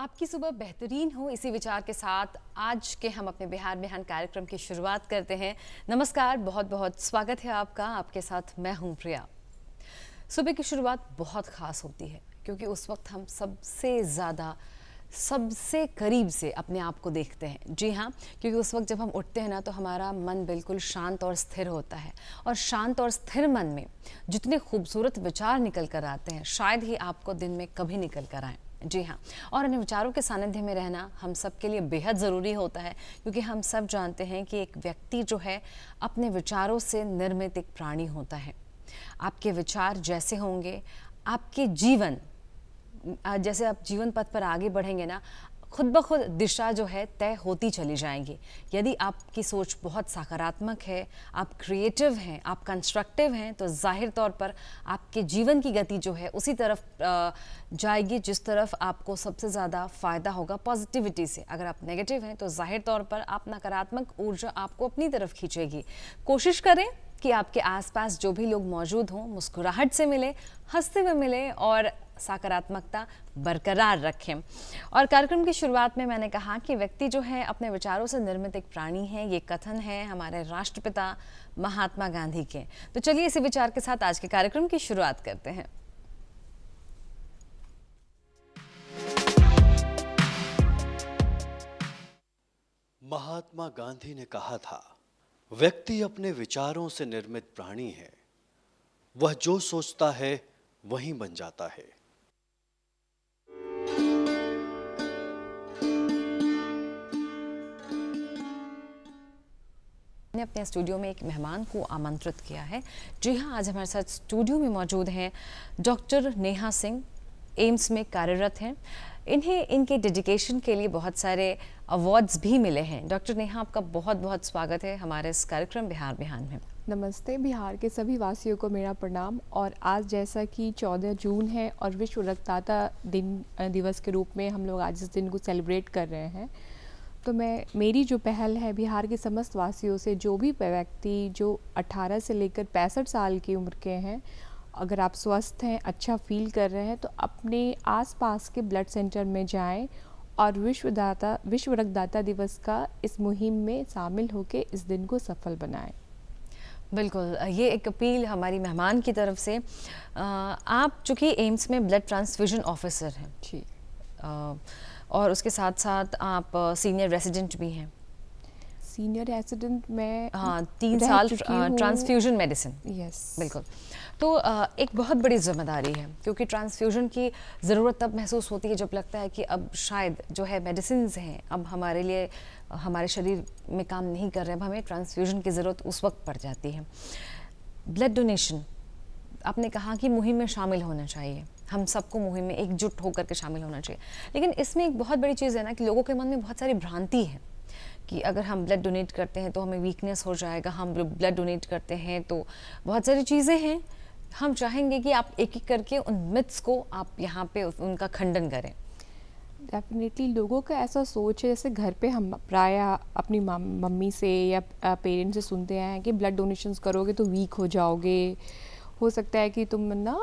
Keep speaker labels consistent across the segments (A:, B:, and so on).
A: आपकी सुबह बेहतरीन हो, इसी विचार के साथ आज के हम अपने बिहार बिहान कार्यक्रम की शुरुआत करते हैं। नमस्कार, बहुत बहुत स्वागत है आपका। आपके साथ मैं हूं प्रिया। सुबह की शुरुआत बहुत खास होती है क्योंकि उस वक्त हम सबसे ज़्यादा सबसे करीब से अपने आप को देखते हैं। जी हाँ, क्योंकि उस वक्त जब हम उठते हैं ना तो हमारा मन बिल्कुल शांत और स्थिर होता है, और शांत और स्थिर मन में जितने खूबसूरत विचार निकल कर आते हैं शायद ही आपको दिन में कभी निकल कर आएँ। जी हाँ, और इन विचारों के सानिध्य में रहना हम सब के लिए बेहद ज़रूरी होता है, क्योंकि हम सब जानते हैं कि एक व्यक्ति जो है अपने विचारों से निर्मित एक प्राणी होता है। आपके विचार जैसे होंगे, आपके जीवन जैसे आप जीवन पथ पर आगे बढ़ेंगे ना, खुद ब खुद दिशा जो है तय होती चली जाएंगी। यदि आपकी सोच बहुत सकारात्मक है, आप क्रिएटिव हैं, आप कंस्ट्रक्टिव हैं, तो जाहिर तौर पर आपके जीवन की गति जो है उसी तरफ जाएगी जिस तरफ आपको सबसे ज़्यादा फ़ायदा होगा, पॉजिटिविटी से। अगर आप नेगेटिव हैं तो जाहिर तौर पर आप नकारात्मक ऊर्जा आपको अपनी तरफ खींचेगी। कोशिश करें कि आपके आसपास जो भी लोग मौजूद हों मुस्कुराहट से मिले, हंसते हुए मिले और सकारात्मकता बरकरार रखें। और कार्यक्रम की शुरुआत में मैंने कहा कि व्यक्ति जो है अपने विचारों से निर्मित एक प्राणी है। ये कथन है हमारे राष्ट्रपिता महात्मा गांधी के। तो चलिए इसी विचार के साथ आज के कार्यक्रम की शुरुआत करते हैं।
B: महात्मा गांधी ने कहा था, व्यक्ति अपने विचारों से निर्मित प्राणी है। वह जो सोचता है वही बन जाता है।
A: मैंने अपने स्टूडियो में एक मेहमान को आमंत्रित किया है। जी हाँ, आज हमारे साथ स्टूडियो में मौजूद हैं डॉक्टर नेहा सिंह, एम्स में कार्यरत हैं। इन्हें इनके डेडिकेशन के लिए बहुत सारे अवार्ड्स भी मिले हैं। डॉक्टर नेहा, आपका बहुत बहुत स्वागत है हमारे इस कार्यक्रम बिहार बिहान में।
C: नमस्ते। बिहार के सभी वासियों को मेरा प्रणाम। और आज जैसा कि 14 जून है और विश्व रक्तदाता दिवस के रूप में हम लोग आज इस दिन को सेलिब्रेट कर रहे हैं, तो मेरी जो पहल है बिहार के समस्त वासियों से, जो भी व्यक्ति जो 18 से लेकर 65 साल की उम्र के हैं, अगर आप स्वस्थ हैं, अच्छा फील कर रहे हैं, तो अपने आसपास के ब्लड सेंटर में जाएं और विश्व रक्तदाता दिवस का इस मुहिम में शामिल होकर इस दिन को सफल बनाएं।
A: बिल्कुल, ये एक अपील हमारी मेहमान की तरफ से। आप चूँकि एम्स में ब्लड ट्रांसफ्यूजन ऑफिसर हैं
C: जी,
A: और उसके साथ साथ आप सीनियर रेसिडेंट भी हैं।
C: सीनियर रेसिडेंट में
A: 3 साल ट्रांसफ्यूजन मेडिसिन।
C: यस,
A: बिल्कुल। तो एक बहुत बड़ी जिम्मेदारी है, क्योंकि ट्रांसफ्यूजन की ज़रूरत तब महसूस होती है जब लगता है कि अब शायद जो है मेडिसिन्स हैं अब हमारे लिए हमारे शरीर में काम नहीं कर रहे हैं, अब हमें ट्रांसफ्यूजन की ज़रूरत उस वक्त पड़ जाती है। ब्लड डोनेशन, आपने कहा कि मुहिम में शामिल होना चाहिए, हम सबको मुहिम में एकजुट होकर के शामिल होना चाहिए। लेकिन इसमें एक बहुत बड़ी चीज़ है ना कि लोगों के मन में बहुत सारी भ्रांति है कि अगर हम ब्लड डोनेट करते हैं तो हमें वीकनेस हो जाएगा, हम ब्लड डोनेट करते हैं तो बहुत सारी चीज़ें हैं। हम चाहेंगे कि आप एक एक करके उन मिथ्स को आप यहाँ पे उनका खंडन करें।
C: डेफिनेटली लोगों का ऐसा सोच है, जैसे घर पे हम प्राय अपनी मम्मी से या पेरेंट्स से सुनते हैं कि ब्लड डोनेशंस करोगे तो वीक हो जाओगे, हो सकता है कि तुम ना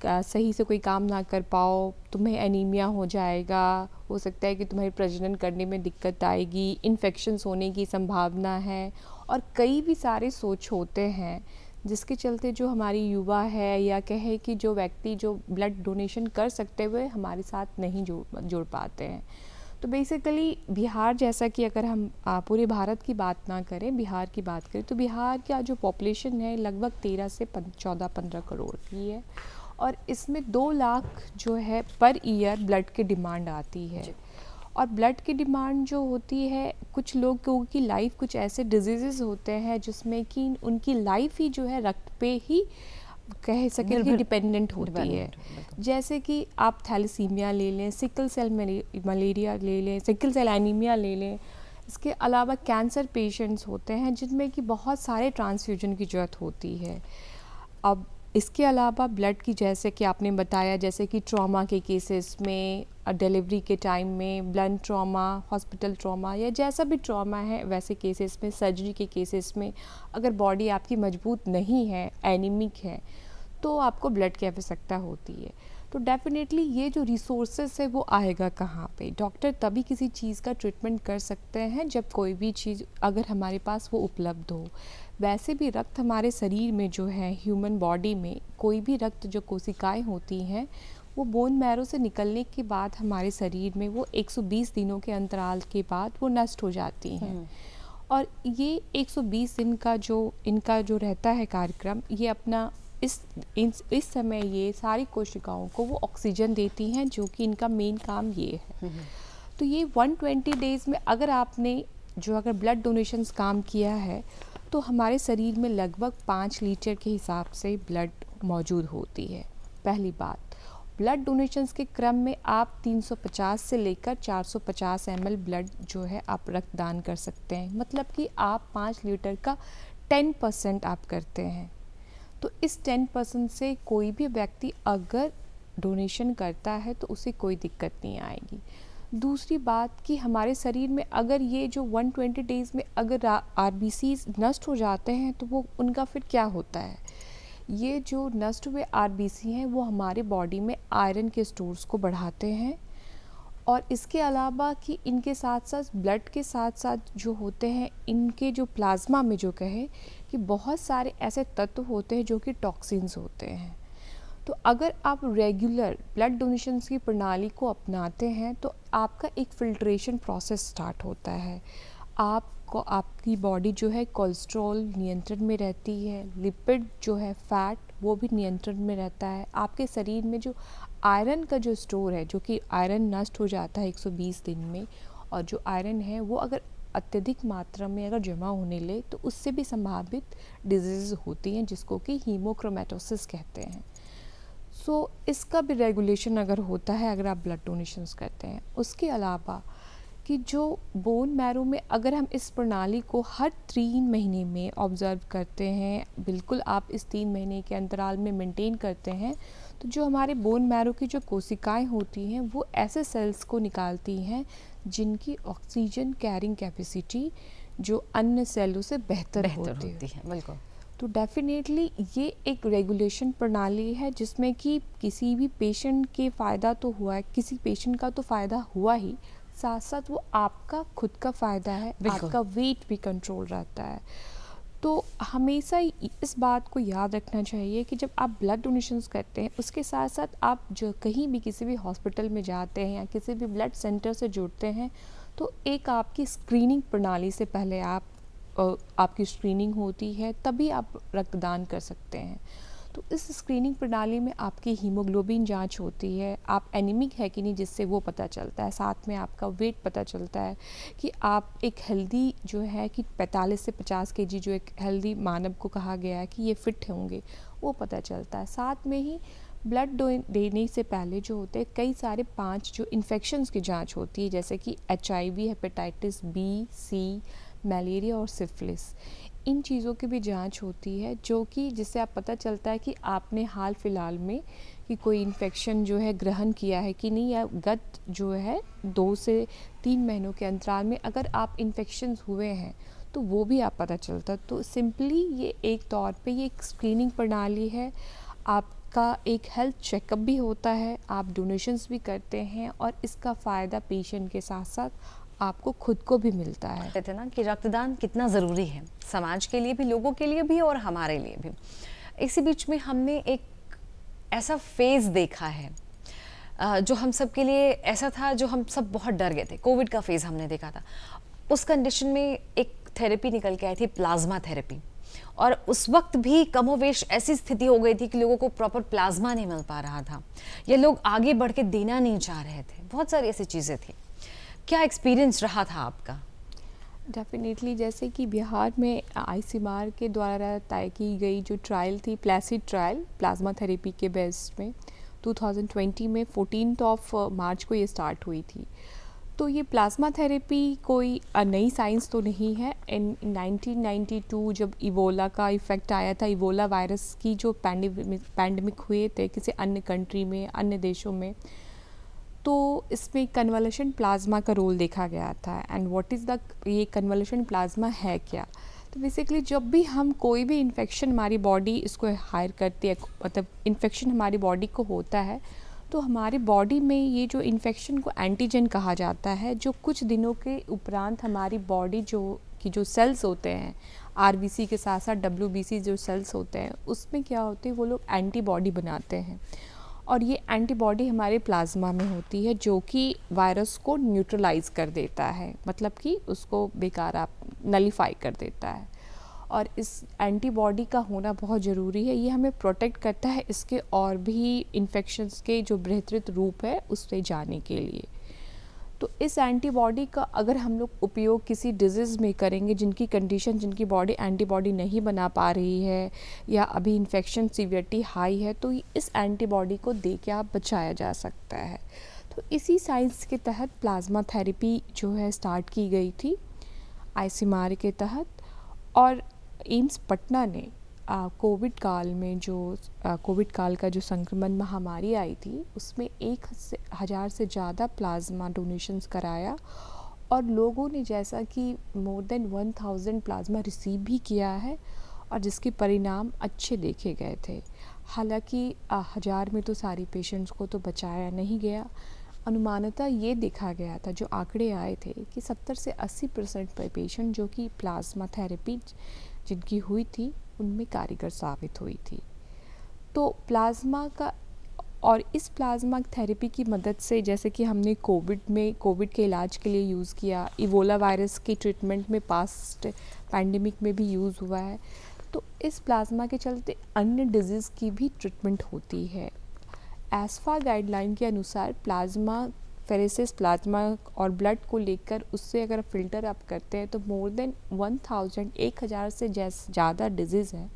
C: सही से कोई काम ना कर पाओ, तुम्हें एनीमिया हो जाएगा, हो सकता है कि तुम्हारी प्रजनन करने में दिक्कत आएगी, इन्फेक्शंस होने की संभावना है, और कई भी सारे सोच होते हैं जिसके चलते जो हमारी युवा है या कहे कि जो व्यक्ति जो ब्लड डोनेशन कर सकते हुए हमारे साथ नहीं जुड़ पाते हैं। तो बेसिकली बिहार, जैसा कि अगर हम पूरे भारत की बात ना करें, बिहार की बात करें, तो बिहार का जो पॉपुलेशन है लगभग 13 से 14-15 करोड़ की है, और इसमें 2 लाख जो है पर ईयर ब्लड की डिमांड आती है। और ब्लड की डिमांड जो होती है, कुछ लोगों की लाइफ, कुछ ऐसे डिजीज़ होते हैं जिसमें कि उनकी लाइफ ही जो है रक्त पे ही कह सकें कि डिपेंडेंट होती है। जैसे कि आप थैलेसीमिया ले लें, सिकल सेल मलेरिया ले लें, सिकल सेल एनीमिया ले लें। इसके अलावा कैंसर पेशेंट्स होते हैं जिनमें कि बहुत सारे ट्रांसफ्यूजन की ज़रूरत होती है। अब इसके अलावा ब्लड की, जैसे कि आपने बताया, जैसे कि ट्रॉमा के केसेस में, डिलीवरी के टाइम में ब्लड ट्रॉमा, हॉस्पिटल ट्रॉमा या जैसा भी ट्रॉमा है वैसे केसेस में, सर्जरी के केसेस में अगर बॉडी आपकी मजबूत नहीं है, एनीमिक है, तो आपको ब्लड की आवश्यकता होती है। तो डेफिनेटली ये जो रिसोर्सेस है वो आएगा कहाँ पे? डॉक्टर तभी किसी चीज़ का ट्रीटमेंट कर सकते हैं जब कोई भी चीज़ अगर हमारे पास वो उपलब्ध हो। वैसे भी रक्त हमारे शरीर में जो है, ह्यूमन बॉडी में कोई भी रक्त जो कोशिकाएं होती हैं वो बोन मैरो से निकलने के बाद हमारे शरीर में वो 120 दिनों के अंतराल के बाद वो नष्ट हो जाती हैं। और ये 120 दिन का जो इनका जो रहता है कार्यक्रम, ये अपना इस समय ये सारी कोशिकाओं को वो ऑक्सीजन देती हैं, जो कि इनका मेन काम ये है। तो ये 120 डेज़ में अगर आपने जो अगर ब्लड डोनेशंस काम किया है तो हमारे शरीर में लगभग 5 लीटर के हिसाब से ब्लड मौजूद होती है। पहली बात, ब्लड डोनेशंस के क्रम में आप 350 से लेकर 450 ml ब्लड जो है आप रक्तदान कर सकते हैं। मतलब कि आप 5 लीटर का 10% आप करते हैं। तो इस 10% से कोई भी व्यक्ति अगर डोनेशन करता है तो उसे कोई दिक्कत नहीं आएगी। दूसरी बात कि हमारे शरीर में अगर ये जो 120 डेज़ में अगर आरबीसीज नष्ट हो जाते हैं तो वो उनका फिर क्या होता है? ये जो नष्ट हुए आरबीसी हैं वो हमारे बॉडी में आयरन के स्टोर्स को बढ़ाते हैं। और इसके अलावा कि इनके साथ साथ ब्लड के साथ साथ जो होते हैं, इनके जो प्लाज्मा में जो कहें कि बहुत सारे ऐसे तत्व होते हैं जो कि टॉक्सिन्स होते हैं। तो अगर आप रेगुलर ब्लड डोनेशंस की प्रणाली को अपनाते हैं तो आपका एक फ़िल्ट्रेशन प्रोसेस स्टार्ट होता है। आपको आपकी बॉडी जो है कोलेस्ट्रॉल नियंत्रण में रहती है, लिपिड जो है फैट वो भी नियंत्रण में रहता है। आपके शरीर में जो आयरन का जो स्टोर है, जो कि आयरन नष्ट हो जाता है 120 दिन में, और जो आयरन है वो अगर अत्यधिक मात्रा में अगर जमा होने ले तो उससे भी संभावित डिजीज़ होती हैं जिसको कि हीमोक्रोमेटोसिस कहते हैं। सो इसका भी रेगुलेशन अगर होता है अगर आप ब्लड डोनेशंस करते हैं। उसके अलावा कि जो बोन मैरो में अगर हम इस प्रणाली को हर 3 महीने में ऑब्ज़र्व करते हैं, बिल्कुल आप इस 3 महीने के अंतराल में मेंटेन करते हैं, तो जो हमारे बोन मैरो की जो कोशिकाएं होती हैं वो ऐसे सेल्स को निकालती हैं जिनकी ऑक्सीजन कैरिंग कैपेसिटी जो अन्य सेलों से बेहतर होती है।
A: बिल्कुल।
C: तो डेफिनेटली ये एक रेगुलेशन प्रणाली है जिसमें कि किसी भी पेशेंट के फ़ायदा तो हुआ है, किसी पेशेंट का तो फ़ायदा हुआ ही, साथ साथ वो आपका खुद का फ़ायदा है, आपका वेट भी कंट्रोल रहता है। तो हमेशा इस बात को याद रखना चाहिए कि जब आप ब्लड डोनेशंस करते हैं उसके साथ साथ आप जो कहीं भी किसी भी हॉस्पिटल में जाते हैं या किसी भी ब्लड सेंटर से जुड़ते हैं तो एक आपकी स्क्रीनिंग प्रणाली से पहले आपकी स्क्रीनिंग होती है, तभी आप रक्तदान कर सकते हैं। तो इस स्क्रीनिंग प्रणाली में आपकी हीमोग्लोबिन जांच होती है, आप एनीमिक है कि नहीं जिससे वो पता चलता है, साथ में आपका वेट पता चलता है कि आप एक हेल्दी जो है कि 45 से 50 केजी जो एक हेल्दी मानव को कहा गया है कि ये फिट होंगे, वो पता चलता है। साथ में ही ब्लड देने से पहले जो होते हैं कई सारे 5 जो इन्फेक्शंस की जांच होती है, जैसे कि HIV, hepatitis B, C, malaria और सिफिलिस, इन चीज़ों की भी जांच होती है जो कि जिससे आप पता चलता है कि आपने हाल फिलहाल में कि कोई इन्फेक्शन जो है ग्रहण किया है कि नहीं, या गत जो है 2 से 3 महीनों के अंतराल में अगर आप इन्फेक्शंस हुए हैं तो वो भी आप पता चलता। तो सिंपली ये एक तौर पे ये एक स्क्रीनिंग प्रणाली है, आपका एक हेल्थ चेकअप भी होता है, आप डोनेशंस भी करते हैं और इसका फ़ायदा पेशेंट के साथ साथ आपको खुद को भी मिलता है।
A: कहते हैं ना कि रक्तदान कितना ज़रूरी है, समाज के लिए भी, लोगों के लिए भी और हमारे लिए भी। इसी बीच में हमने एक ऐसा फेज़ देखा है जो हम सब के लिए ऐसा था, जो हम सब बहुत डर गए थे। कोविड का फेज़ हमने देखा था। उस कंडीशन में एक थेरेपी निकल के आई थी, प्लाज्मा थेरेपी, और उस वक्त भी कमोवेश ऐसी स्थिति हो गई थी कि लोगों को प्रॉपर प्लाज्मा नहीं मिल पा रहा था, या लोग आगे बढ़ के देना नहीं चाह रहे थे। बहुत सारी ऐसी चीज़ें थी। क्या एक्सपीरियंस रहा था आपका?
C: डेफिनेटली, जैसे कि बिहार में ICMR के द्वारा तय की गई जो ट्रायल थी, प्लेसिड ट्रायल, प्लाज्मा थेरेपी के बेस में 2020 में 14 मार्च को ये स्टार्ट हुई थी। तो ये प्लाज्मा थेरेपी कोई नई साइंस तो नहीं है। इन 1992 जब इबोला का इफ़ेक्ट आया था, इबोला वायरस की जो पैंडमिक हुए थे किसी अन्य कंट्री में, अन्य देशों में, तो इसमें कन्वल्यूशन प्लाज्मा का रोल देखा गया था। एंड व्हाट इज़ द ये कन्वल्यूशन प्लाज्मा है क्या? तो बेसिकली जब भी हम कोई भी इन्फेक्शन हमारी बॉडी इसको हायर करती है, मतलब इन्फेक्शन हमारी बॉडी को होता है, तो हमारे बॉडी में ये जो इन्फेक्शन को एंटीजन कहा जाता है, जो कुछ दिनों के उपरांत हमारी बॉडी जो सेल्स होते हैं, आरबीसी के साथ साथ डब्ल्यूबीसी जो सेल्स होते हैं, उसमें क्या होते हैं, वो लोग एंटीबॉडी बनाते हैं और ये एंटीबॉडी हमारे प्लाज्मा में होती है जो कि वायरस को न्यूट्रलाइज कर देता है, मतलब कि उसको बेकार आप नलीफाई कर देता है। और इस एंटीबॉडी का होना बहुत ज़रूरी है, ये हमें प्रोटेक्ट करता है इसके और भी इन्फेक्शंस के जो विस्तृत रूप है उससे जाने के लिए। तो इस एंटीबॉडी का अगर हम लोग उपयोग किसी डिजीज़ में करेंगे जिनकी कंडीशन, जिनकी बॉडी एंटीबॉडी नहीं बना पा रही है या अभी इन्फेक्शन सीवियरिटी हाई है, तो इस एंटीबॉडी को दे के आप बचाया जा सकता है। तो इसी साइंस के तहत प्लाज्मा थेरेपी जो है स्टार्ट की गई थी आईसीएमआर के तहत। और एम्स पटना ने कोविड काल में कोविड काल का जो संक्रमण महामारी आई थी, उसमें 1,000 से ज़्यादा प्लाज्मा डोनेशंस कराया और लोगों ने जैसा कि मोर देन 1,000 प्लाज्मा रिसीव भी किया है और जिसके परिणाम अच्छे देखे गए थे। हालांकि 1,000 में तो सारी पेशेंट्स को तो बचाया नहीं गया। अनुमानतः ये देखा गया था, जो आंकड़े आए थे, कि 70 से 80% पेशेंट जो कि प्लाज्मा थेरेपी जिनकी हुई थी उनमें कारगर साबित हुई थी। तो प्लाज्मा का और इस प्लाज्मा थेरेपी की मदद से, जैसे कि हमने कोविड के इलाज के लिए यूज़ किया, इबोला वायरस की ट्रीटमेंट में पास्ट पैंडेमिक में भी यूज़ हुआ है, तो इस प्लाज्मा के चलते अन्य डिजीज़ की भी ट्रीटमेंट होती है। एस्फा गाइडलाइन के अनुसार प्लाज्मा फेरेसिस प्लाज्मा और ब्लड को लेकर उससे अगर फ़िल्टर आप करते हैं तो मोर देन 1,000 से ज़्यादा डिजीज़ हैं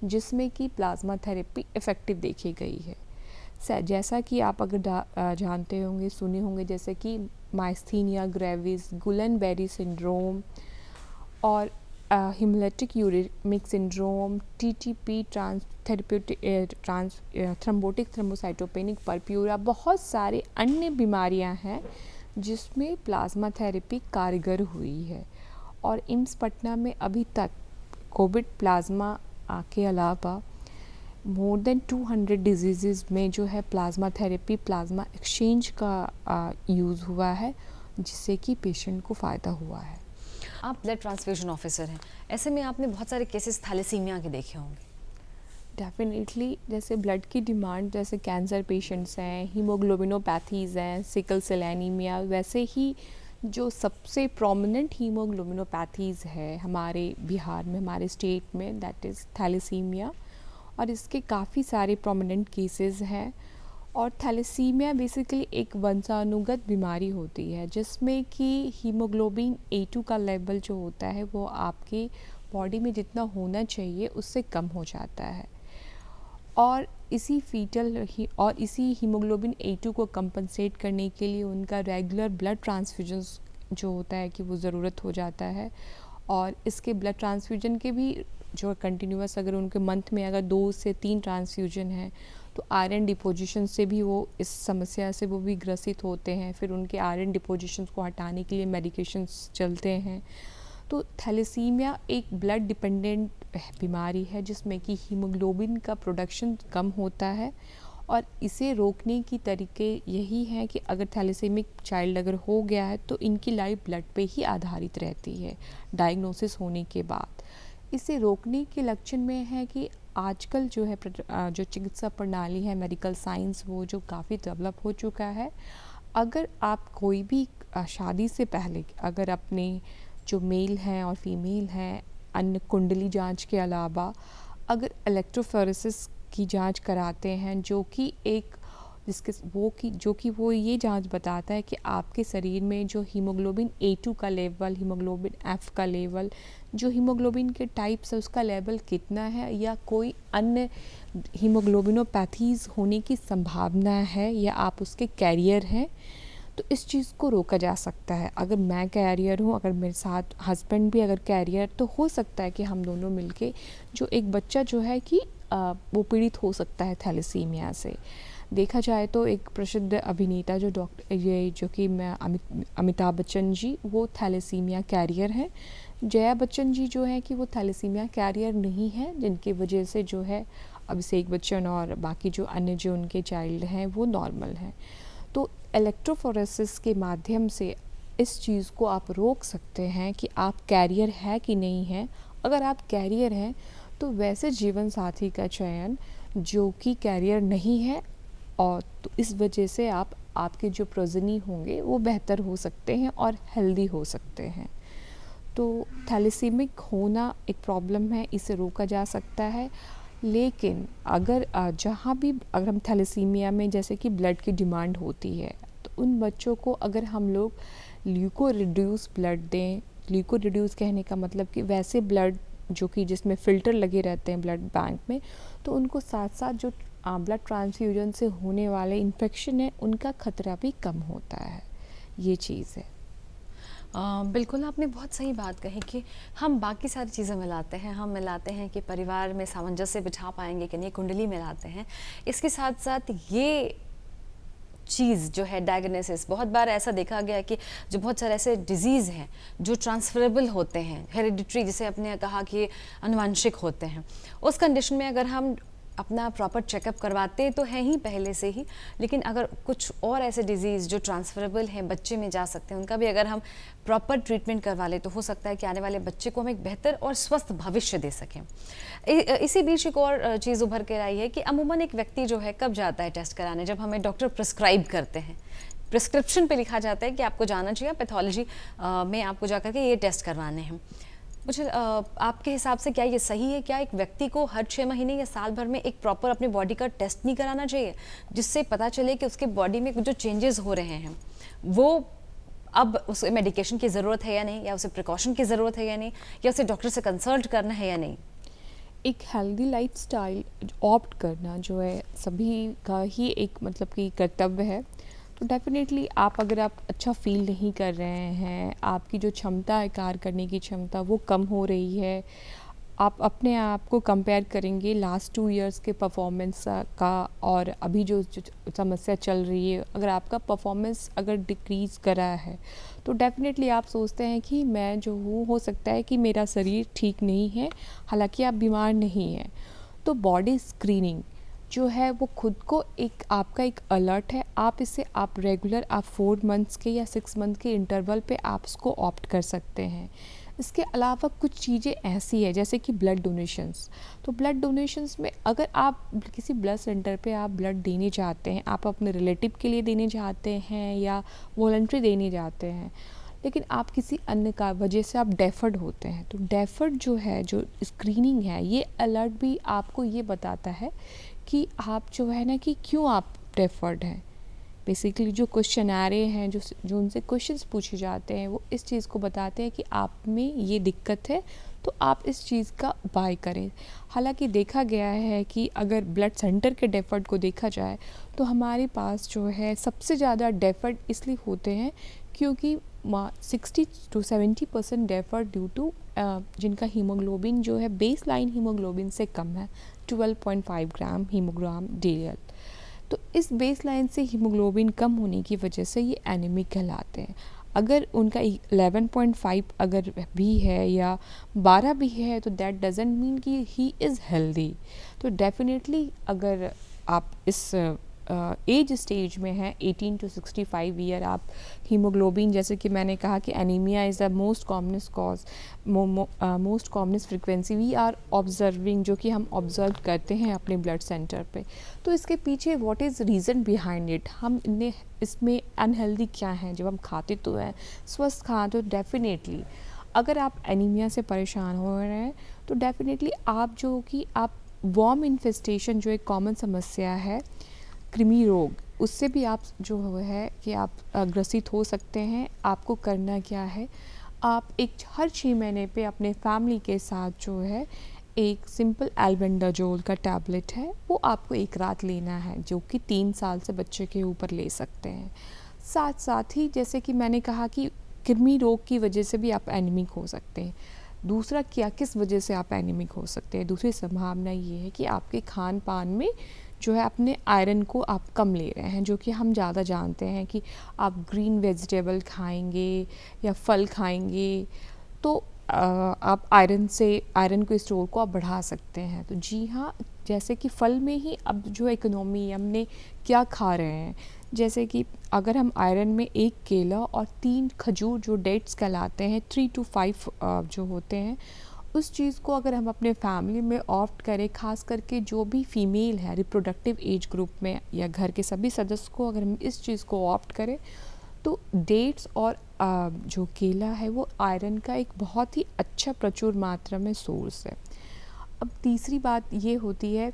C: जिसमें कि प्लाज्मा थेरेपी इफ़ेक्टिव देखी गई है। जैसा कि आप अगर जानते होंगे, सुने होंगे, जैसे कि माइस्थीनिया ग्रेविस, गुलन-बेरी सिंड्रोम और haemolytic uraemic syndrome, TTP thrombotic thrombocytopenic purpura, बहुत सारे अन्य बीमारियां हैं जिसमें प्लाज्मा थेरेपी कारगर हुई है। और एम्स पटना में अभी तक कोविड प्लाज्मा के अलावा मोर देन 200 डिजीज़ में जो है प्लाज्मा थेरेपी, प्लाज्मा एक्सचेंज का यूज़ हुआ है, जिससे कि पेशेंट को फ़ायदा हुआ है।
A: आप ब्लड ट्रांसफ्यूजन ऑफिसर हैं, ऐसे में आपने बहुत सारे केसेस थैलेसीमिया के देखे होंगे।
C: डेफिनेटली, जैसे ब्लड की डिमांड, जैसे कैंसर पेशेंट्स हैं, हीमोग्लोबिनोपैथीज़ हैं, सिकल सेल एनीमिया, वैसे ही जो सबसे प्रोमिनेंट हीमोग्लोबिनोपैथीज़ है हमारे बिहार में, हमारे स्टेट में, दैट इज़ थैलेसीमिया। और इसके काफ़ी सारे प्रोमिनेंट केसेस हैं। और थैलेसीमिया बेसिकली एक वंशानुगत बीमारी होती है जिसमें कि हीमोग्लोबिन A2 का लेवल जो होता है वो आपकी बॉडी में जितना होना चाहिए उससे कम हो जाता है। और इसी हीमोग्लोबिन A2 को कंपनसेट करने के लिए उनका रेगुलर ब्लड ट्रांसफ्यूजन्स जो होता है कि वो ज़रूरत हो जाता है। और इसके ब्लड ट्रांसफ्यूजन के भी जो कंटिन्यूअस, अगर उनके मंथ में अगर 2 से 3 ट्रांसफ्यूजन है तो आयरन डिपोजिशन से भी वो इस समस्या से वो भी ग्रसित होते हैं। फिर उनके आयरन डिपोजिशंस को हटाने के लिए मेडिकेशंस चलते हैं। तो थैलेसीमिया एक ब्लड डिपेंडेंट बीमारी है जिसमें कि हीमोग्लोबिन का प्रोडक्शन कम होता है। और इसे रोकने की तरीके यही हैं कि अगर थैलेसीमिक चाइल्ड अगर हो गया है तो इनकी लाइफ ब्लड पे ही आधारित रहती है डायग्नोसिस होने के बाद। इसे रोकने के लक्षण में है कि आजकल जो है जो चिकित्सा प्रणाली है, मेडिकल साइंस, वो जो काफ़ी डेवलप हो चुका है। अगर आप कोई भी शादी से पहले अगर अपने जो मेल हैं और फीमेल हैं, अन्य कुंडली जांच के अलावा अगर इलेक्ट्रोफोरेसिस की जांच कराते हैं, जो कि एक वो ये जांच बताता है कि आपके शरीर में जो हीमोग्लोबिन A2 का लेवल, हीमोग्लोबिन F का लेवल, जो हीमोग्लोबिन के टाइप्स है उसका लेवल कितना है, या कोई अन्य हीमोग्लोबिनोपैथीज़ होने की संभावना है, या आप उसके कैरियर हैं, तो इस चीज़ को रोका जा सकता है। अगर मैं कैरियर हूँ, अगर मेरे साथ हस्बैंड भी अगर कैरियर, तो हो सकता है कि हम दोनों मिलके जो एक बच्चा जो है कि वो पीड़ित हो सकता है थैलेसीमिया से। देखा जाए तो एक प्रसिद्ध अभिनेता जो कि अमिताभ बच्चन जी, वो थैलेसीमिया कैरियर हैं। जया बच्चन जी जो है कि वो थैलेसीमिया कैरियर नहीं है, जिनकी वजह से जो है अभिषेक बच्चन और बाकी जो अन्य जो उनके चाइल्ड हैं वो नॉर्मल हैं। तो इलेक्ट्रोफोरेसिस के माध्यम से इस चीज़ को आप रोक सकते हैं कि आप कैरियर है कि नहीं है। अगर आप कैरियर हैं तो वैसे जीवन साथी का चयन जो कि कैरियर नहीं है, और तो इस वजह से आपके जो प्रोजनी होंगे वो बेहतर हो सकते हैं और हेल्दी हो सकते हैं। तो थैलेसीमिक होना एक प्रॉब्लम है, इसे रोका जा सकता है। लेकिन अगर जहाँ भी अगर हम थैलेसीमिया में जैसे कि ब्लड की डिमांड होती है, तो उन बच्चों को अगर हम लोग ल्यूको रिड्यूस ब्लड दें, ल्यूको रिड्यूस कहने का मतलब कि वैसे ब्लड जो कि जिसमें फ़िल्टर लगे रहते हैं ब्लड बैंक में, तो उनको साथ साथ जो ब्लड ट्रांसफ्यूजन से होने वाले इन्फेक्शन है उनका खतरा भी कम होता है। ये चीज़ है।
A: बिल्कुल आपने बहुत सही बात कही कि हम बाकी सारी चीज़ें मिलाते हैं, हम मिलाते हैं कि परिवार में सामंजस्य बिठा पाएंगे कि नहीं, कुंडली मिलाते हैं। इसके साथ साथ ये चीज़ जो है डायग्नोसिस, बहुत बार ऐसा देखा गया है कि जो बहुत सारे ऐसे डिजीज़ हैं जो ट्रांसफरेबल होते हैं, हेरिडिटरी जिसे आपने कहा कि अनुवांशिक होते हैं, उस कंडीशन में अगर हम अपना प्रॉपर चेकअप करवाते तो हैं ही पहले से ही, लेकिन अगर कुछ और ऐसे डिजीज़ जो ट्रांसफरेबल हैं, बच्चे में जा सकते हैं, उनका भी अगर हम प्रॉपर ट्रीटमेंट करवा लें तो हो सकता है कि आने वाले बच्चे को हम एक बेहतर और स्वस्थ भविष्य दे सकें। इसी बीच एक और चीज़ उभर कर आई है कि अमूमन एक व्यक्ति जो है कब जाता है टेस्ट कराने, जब हमें डॉक्टर प्रिस्क्राइब करते हैं, प्रिस्क्रिप्शन पे लिखा जाता है कि आपको जाना चाहिए, पैथोलॉजी में आपको जा करके ये टेस्ट करवाने हैं। मुझे आपके हिसाब से क्या ये सही है, क्या एक व्यक्ति को हर 6 महीने या साल भर में एक प्रॉपर अपनी बॉडी का टेस्ट नहीं कराना चाहिए, जिससे पता चले कि उसके बॉडी में जो चेंजेस हो रहे हैं वो अब उसे मेडिकेशन की ज़रूरत है या नहीं, या उसे प्रिकॉशन की ज़रूरत है या नहीं, या उसे डॉक्टर से कंसल्ट करना है या नहीं?
C: एक हेल्दी लाइफस्टाइल ऑप्ट करना जो है सभी का ही एक मतलब कि कर्तव्य है। तो डेफिनेटली आप अगर आप अच्छा फील नहीं कर रहे हैं, आपकी जो क्षमता है कार्य करने की क्षमता वो कम हो रही है, आप अपने आप को कंपेयर करेंगे लास्ट 2 इयर्स के परफॉर्मेंस का और अभी जो समस्या चल रही है, अगर आपका परफॉर्मेंस अगर डिक्रीज़ करा है तो डेफिनेटली आप सोचते हैं कि मैं जो हूँ, हो सकता है कि मेरा शरीर ठीक नहीं है, हालांकि आप बीमार नहीं हैं। तो बॉडी स्क्रीनिंग जो है वो खुद को एक आपका एक अलर्ट है, आप इसे आप रेगुलर आप 4 मंथ्स के या 6 मंथ के इंटरवल पे आप इसको ऑप्ट कर सकते हैं। इसके अलावा कुछ चीज़ें ऐसी है जैसे कि ब्लड डोनेशंस। तो ब्लड डोनेशंस में अगर आप किसी ब्लड सेंटर पे आप ब्लड देने चाहते हैं, आप अपने रिलेटिव के लिए देने चाहते हैं या वॉलंटरी देने जाते हैं, लेकिन आप किसी अन्य का वजह से आप डेफर्ड होते हैं, तो डेफर्ड जो है जो स्क्रीनिंग है, ये अलर्ट भी आपको ये बताता है कि आप जो है ना कि क्यों आप डेफर्ड हैं। बेसिकली जो क्वेश्चनारे हैं, जो उनसे क्वेश्चंस पूछे जाते हैं, वो इस चीज़ को बताते हैं कि आप में ये दिक्कत है, तो आप इस चीज़ का उपाय करें। हालांकि देखा गया है कि अगर ब्लड सेंटर के डेफर्ड को देखा जाए तो हमारे पास जो है सबसे ज़्यादा डेफर्ड इसलिए होते हैं क्योंकि 60 to 70% डेफर्ड ड्यू टू जिनका हीमोग्लोबिन जो है बेस लाइन हीमोग्लोबिन से कम है, 12.5 ग्राम हीमोग्राम डेलियल। तो इस बेस लाइन से हीमोग्लोबिन कम होने की वजह से ये एनीमिक कहलाते हैं। अगर उनका 11.5 अगर भी है या 12 भी है तो दैट डजंट मीन कि ही इज़ हेल्दी। तो डेफिनेटली अगर आप इस एज स्टेज में हैं 18 to 65 ईयर, आप हीमोग्लोबिन जैसे कि मैंने कहा कि anaemia is the most commonest cause, most commonest frequency we are observing, जो कि हम ऑब्जर्व करते हैं अपने ब्लड सेंटर पे। तो इसके पीछे what is reason behind it, हम इसमें अनहेल्दी क्या हैं, जब हम खाते तो हैं स्वस्थ खां तो डेफिनेटली अगर आप एनीमिया से परेशान हो रहे हैं तो डेफिनेटली आप जो कि आप वॉर्म इन्फेस्टेशन जो एक कॉमन समस्या है, कृमि रोग, उससे भी आप जो है कि आप ग्रसित हो सकते हैं। आपको करना क्या है, आप एक हर 6 महीने पे अपने फैमिली के साथ जो है एक सिंपल एल्बेंडाजोल का टैबलेट है, वो आपको एक रात लेना है, जो कि 3 साल से बच्चे के ऊपर ले सकते हैं। साथ साथ ही जैसे कि मैंने कहा कि कृमि रोग की वजह से भी आप एनीमिक हो सकते हैं। दूसरा क्या, किस वजह से आप एनीमिक हो सकते हैं, दूसरी संभावना ये है कि आपके खान पान में जो है अपने आयरन को आप कम ले रहे हैं, जो कि हम ज़्यादा जानते हैं कि आप ग्रीन वेजिटेबल खाएंगे या फल खाएंगे तो आप आयरन को स्टोर को आप बढ़ा सकते हैं। तो जी हाँ, जैसे कि फल में ही अब जो इकोनॉमी हमने क्या खा रहे हैं, जैसे कि अगर हम आयरन में 1 केला और 3 खजूर जो डेट्स कहलाते हैं 3 to 5 जो होते हैं, उस चीज़ को अगर हम अपने फैमिली में ऑप्ट करें, ख़ास करके जो भी फीमेल है रिप्रोडक्टिव एज ग्रुप में या घर के सभी सदस्य को अगर हम इस चीज़ को ऑप्ट करें, तो डेट्स और जो केला है वो आयरन का एक बहुत ही अच्छा प्रचुर मात्रा में सोर्स है। अब तीसरी बात ये होती है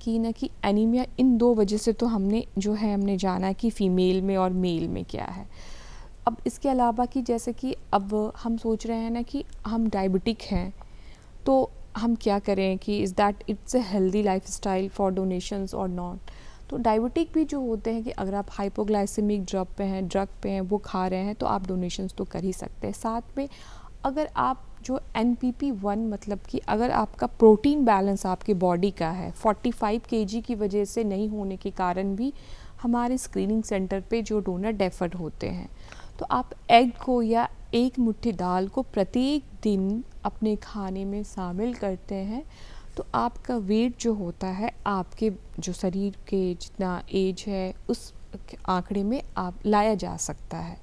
C: कि एनीमिया इन 2 वजह से तो हमने जाना कि फ़ीमेल में और मेल में क्या है। अब इसके अलावा कि जैसे कि अब हम सोच रहे हैं ना कि हम डायबिटिक हैं, तो हम क्या करें कि is that it's a healthy lifestyle for donations और नॉट। तो डायबिटिक भी जो होते हैं कि अगर आप हाइपोग्लाइसेमिक ड्रग पे हैं वो खा रहे हैं, तो आप डोनेशंस तो कर ही सकते हैं। साथ में अगर आप जो NPP1 मतलब कि अगर आपका प्रोटीन बैलेंस आपके बॉडी का है 45 kg की वजह से नहीं होने के कारण भी हमारे स्क्रीनिंग सेंटर पे जो डोनर डेफर होते हैं, तो आप एग को या 1 मुट्ठी दाल को प्रत्येक दिन अपने खाने में शामिल करते हैं, तो आपका वेट जो होता है आपके जो शरीर के जितना एज है उस आंकड़े में आप लाया जा सकता है।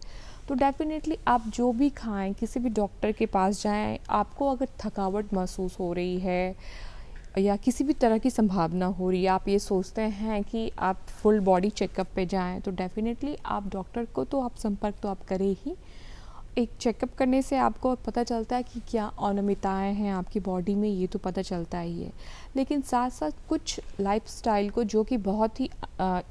C: तो डेफ़िनेटली आप जो भी खाएं, किसी भी डॉक्टर के पास जाएं, आपको अगर थकावट महसूस हो रही है या किसी भी तरह की संभावना हो रही है, आप ये सोचते हैं कि आप फुल बॉडी चेकअप पे जाएं, तो डेफ़िनेटली आप डॉक्टर को तो आप संपर्क तो आप करें ही। एक चेकअप करने से आपको पता चलता है कि क्या अनियमितताएं हैं आपकी बॉडी में, ये तो पता चलता ही है। लेकिन साथ साथ कुछ लाइफस्टाइल को जो कि बहुत ही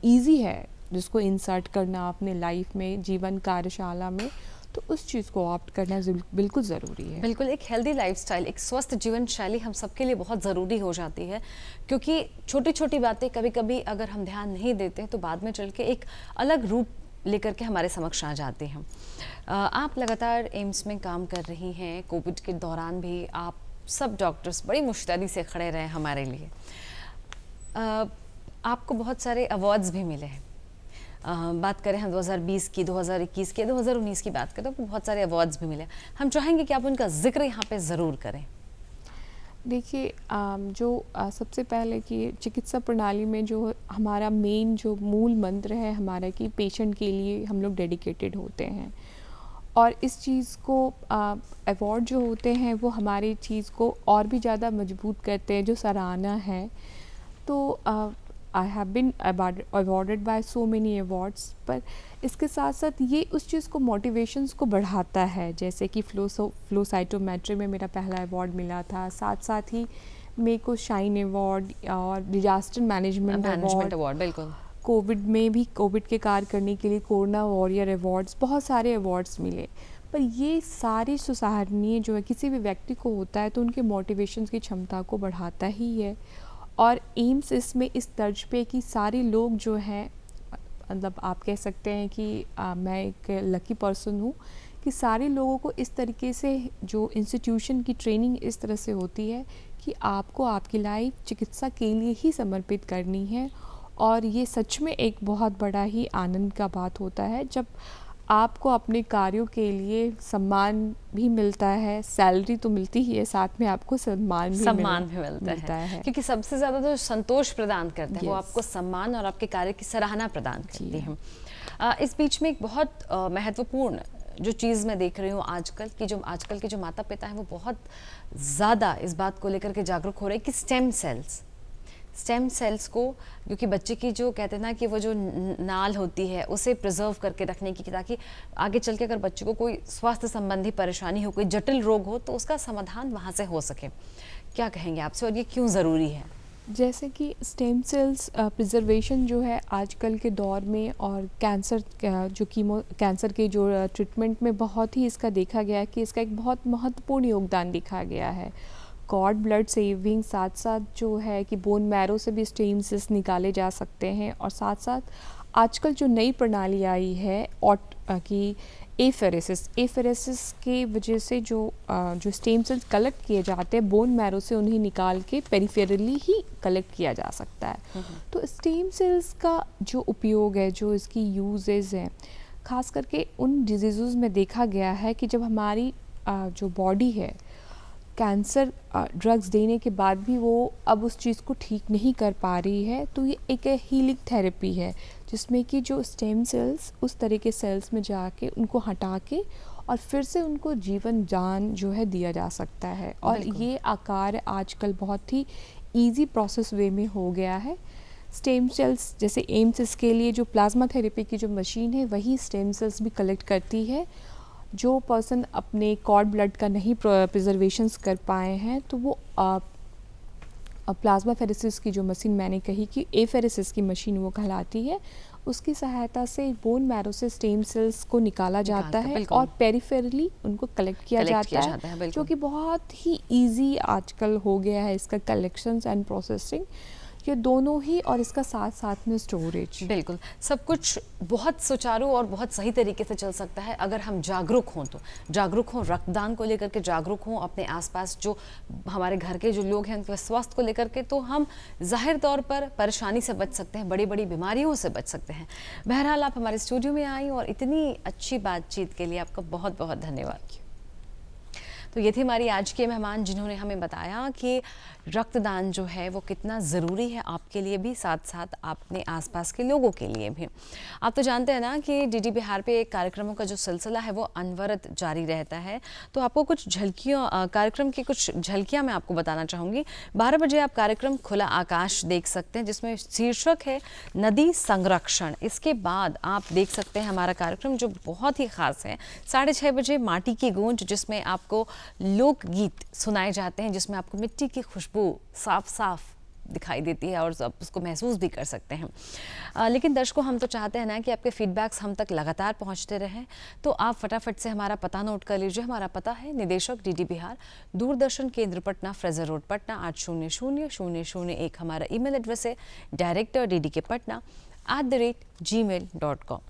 C: ईजी है जिसको इंसर्ट करना अपने लाइफ में, जीवन कार्यशाला में, तो उस चीज़ को ऑप्ट करना बिल्कुल ज़रूरी है।
A: बिल्कुल, एक हेल्दी लाइफस्टाइल, एक स्वस्थ जीवन शैली हम सबके लिए बहुत ज़रूरी हो जाती है, क्योंकि छोटी छोटी बातें कभी कभी अगर हम ध्यान नहीं देते तो बाद में चल के एक अलग रूप लेकर के हमारे समक्ष आ जाते हैं। आप लगातार एम्स में काम कर रही हैं, कोविड के दौरान भी आप सब डॉक्टर्स बड़ी मुश्तैदी से खड़े रहे हमारे लिए। आपको बहुत सारे अवार्ड्स भी मिले हैं। बात करें हम 2020 की, 2021 की, 2019 की बात करें तो बहुत सारे अवार्ड्स भी मिले। हम चाहेंगे कि आप उनका जिक्र यहाँ पे ज़रूर करें।
C: देखिए, सबसे पहले कि चिकित्सा प्रणाली में जो हमारा मेन जो मूल मंत्र है हमारा कि पेशेंट के लिए हम लोग डेडिकेटेड होते हैं, और इस चीज़ को अवार्ड जो होते हैं वो हमारी चीज़ को और भी ज़्यादा मजबूत करते हैं, जो सराहना है। तो I have been awarded bye so many awards, पर इसके साथ साथ ये उस चीज़ को मोटिवेशंस को बढ़ाता है। जैसे कि फ्लो साइटोमेट्री में मेरा पहला अवार्ड मिला था, साथ साथ ही मेरे को शाइन अवार्ड और डिजास्टर मैनेजमेंट
A: अवार्ड, बिल्कुल।
C: कोविड में भी कोविड के कार्य करने के लिए कोरोना वॉरियर अवार्ड्स, बहुत सारे अवार्ड्स मिले। पर ये सारी सुसराहनीय जो है किसी भी व्यक्ति को होता है तो उनके मोटिवेशंस की क्षमता को बढ़ाता ही है। और एम्स इसमें इस तर्ज पे कि सारे लोग जो हैं, मतलब आप कह सकते हैं कि मैं एक लकी पर्सन हूँ कि सारे लोगों को इस तरीके से जो इंस्टीट्यूशन की ट्रेनिंग इस तरह से होती है कि आपको आपकी लाइफ चिकित्सा के लिए ही समर्पित करनी है। और ये सच में एक बहुत बड़ा ही आनंद का बात होता है जब आपको अपने कार्यों के लिए सम्मान भी मिलता है, सैलरी तो मिलती ही है, साथ में आपको सम्मान भी मिलता है।
A: क्योंकि सबसे ज़्यादा जो संतोष प्रदान करते हैं वो आपको सम्मान और आपके कार्य की सराहना प्रदान करती है। इस बीच में एक बहुत महत्वपूर्ण जो चीज़ मैं देख रही हूँ आजकल के जो माता पिता हैं वो बहुत ज़्यादा इस बात को लेकर के जागरूक हो रहे हैं कि स्टेम सेल्स को, क्योंकि बच्चे की जो कहते हैं ना कि वो जो नाल होती है उसे प्रिजर्व करके रखने की, ताकि आगे चल के अगर बच्चे को कोई स्वास्थ्य संबंधी परेशानी हो, कोई जटिल रोग हो, तो उसका समाधान वहाँ से हो सके। क्या कहेंगे आपसे, और ये क्यों ज़रूरी है?
C: जैसे कि स्टेम सेल्स प्रिजर्वेशन जो है आजकल के दौर में, और कैंसर के जो ट्रीटमेंट में बहुत ही इसका देखा गया है कि इसका एक बहुत महत्वपूर्ण योगदान दिखा गया है। कॉर्ड ब्लड सेविंग, साथ साथ जो है कि बोन मैरो से भी स्टेम सेल्स निकाले जा सकते हैं। और साथ साथ आजकल जो नई प्रणाली आई है कि एफेरेसिस के वजह से जो स्टेम सेल्स कलेक्ट किए जाते हैं बोन मैरो से, उन्हें निकाल के पेरिफेरली ही कलेक्ट किया जा सकता है। तो स्टेम सेल्स का जो उपयोग है, जो इसकी यूजेस हैं, ख़ास करके उन डिजीज़ में देखा गया है कि जब हमारी जो बॉडी है, कैंसर ड्रग्स देने के बाद भी वो अब उस चीज़ को ठीक नहीं कर पा रही है, तो ये एक हीलिंग थेरेपी है जिसमें कि जो स्टेम सेल्स उस तरह के सेल्स में जाके उनको हटा के और फिर से उनको जीवन दान जो है दिया जा सकता है। और ये आकार आजकल बहुत ही इजी प्रोसेस वे में हो गया है। स्टेम सेल्स जैसे एम्स के लिए जो प्लाज्मा थेरेपी की जो मशीन है वही स्टेम सेल्स भी कलेक्ट करती है। जो पर्सन अपने कॉर्ड ब्लड का नहीं प्रिजर्वेशंस कर पाए हैं तो वो प्लाज्मा फेरेसिस की जो मशीन मैंने कही कि एफेरेसिस की मशीन वो कहलाती है, उसकी सहायता से बोन मैरो से स्टेम सेल्स को निकाला जाता है और पेरिफेरली उनको कलेक्ट किया जाता है, जो कि बहुत ही इजी आजकल हो गया है इसका कलेक्शंस एंड प्रोसेसिंग, ये दोनों ही, और इसका साथ साथ में स्टोरेज।
A: बिल्कुल, सब कुछ बहुत सुचारू और बहुत सही तरीके से चल सकता है अगर हम जागरूक हों। तो जागरूक हों, रक्तदान को लेकर के जागरूक हों, अपने आसपास जो हमारे घर के जो लोग हैं उनके स्वास्थ्य को लेकर के, तो हम जाहिर तौर पर परेशानी से बच सकते हैं, बड़ी बड़ी बीमारियों से बच सकते हैं। बहरहाल आप हमारे स्टूडियो में आई और इतनी अच्छी बातचीत के लिए आपका बहुत बहुत धन्यवाद। तो ये थी हमारी आज के मेहमान जिन्होंने हमें बताया कि रक्तदान जो है वो कितना ज़रूरी है आपके लिए भी, साथ साथ अपने आसपास के लोगों के लिए भी। आप तो जानते हैं ना कि डीडी बिहार पे कार्यक्रमों का जो सिलसिला है वो अनवरत जारी रहता है। तो आपको कुछ झलकियाँ, कार्यक्रम की कुछ झलकियाँ मैं आपको बताना चाहूँगी। 12 बजे आप कार्यक्रम खुला आकाश देख सकते हैं जिसमें शीर्षक है नदी संरक्षण। इसके बाद आप देख सकते हैं हमारा कार्यक्रम जो बहुत ही ख़ास है 6:30 बजे माटी की गूंज, जिसमें आपको लोकगीत सुनाए जाते हैं, जिसमें आपको मिट्टी की खुशबू साफ साफ दिखाई देती है और आप उसको महसूस भी कर सकते हैं। लेकिन दर्शकों, हम तो चाहते हैं ना कि आपके फीडबैक्स हम तक लगातार पहुंचते रहें, तो आप फटाफट से हमारा पता नोट कर लीजिए। हमारा पता है निदेशक डीडी बिहार, दूरदर्शन केंद्र पटना, फ्रेजर रोड पटना 800001। हमारा ईमेल एड्रेस है director ddk patna@gmail.com।